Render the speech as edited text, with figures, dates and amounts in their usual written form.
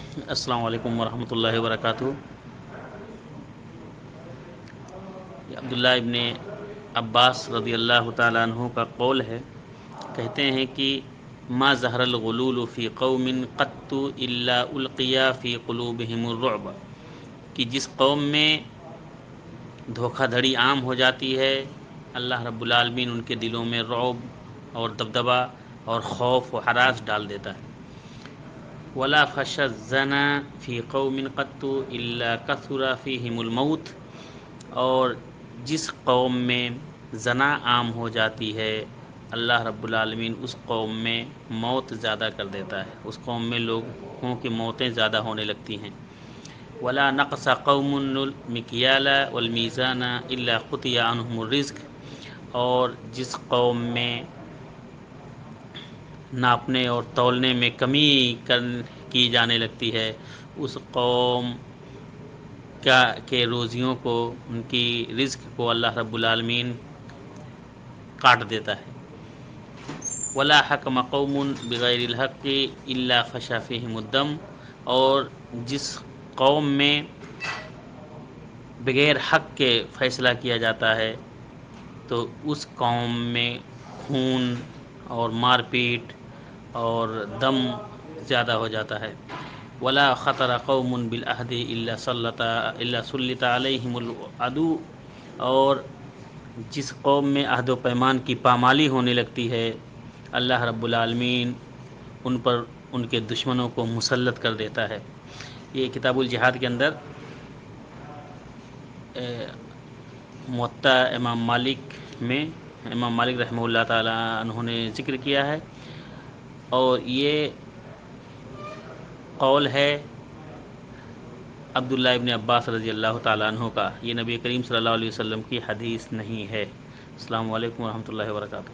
السلام علیکم ورحمۃ اللہ وبرکاتہ۔ یہ عبداللہ ابن عباس رضی اللہ تعالیٰ عنہ کا قول ہے، کہتے ہیں کہ ما ظہر الغلول فی قوم قط الا القی فی قلوبہم الرعب، کہ جس قوم میں دھوکہ دھڑی عام ہو جاتی ہے اللہ رب العالمین ان کے دلوں میں رعب اور دبدبہ اور خوف و ہراس ڈال دیتا ہے۔ ولا فش الزنا فی قوم قط الا کثر فیہم الموت، اور جس قوم میں زنا عام ہو جاتی ہے اللہ رب العالمین اس قوم میں موت زیادہ کر دیتا ہے، اس قوم میں لوگوں کی موتیں زیادہ ہونے لگتی ہیں۔ ولا نقص قوم المکیال والمیزان الا قطع عنہم الرزق، اور جس قوم میں ناپنے اور تولنے میں کمی کی جانے لگتی ہے اس قوم کے روزیوں کو، ان کی رزق کو اللہ رب العالمین کاٹ دیتا ہے۔ ولا حکم قوم بغیر الحق الا فشا فیہم الدم، اور جس قوم میں بغیر حق کے فیصلہ کیا جاتا ہے تو اس قوم میں خون اور مار پیٹ اور دم زیادہ ہو جاتا ہے۔ ولا خطر قوم بالعہد الا سلط علیہم العدو، اور جس قوم میں عہد و پیمان کی پامالی ہونے لگتی ہے اللہ رب العالمین ان پر ان کے دشمنوں کو مسلط کر دیتا ہے۔ یہ کتاب الجہاد کے اندر موطا امام مالک میں امام مالک رحمہ اللہ تعالیٰ عنہ نے ذکر کیا ہے، اور یہ قول ہے عبداللہ ابن عباس رضی اللہ تعالیٰ عنہ کا، یہ نبی کریم صلی اللہ علیہ وسلم کی حدیث نہیں ہے۔ السلام علیکم ورحمۃ اللہ وبرکاتہ۔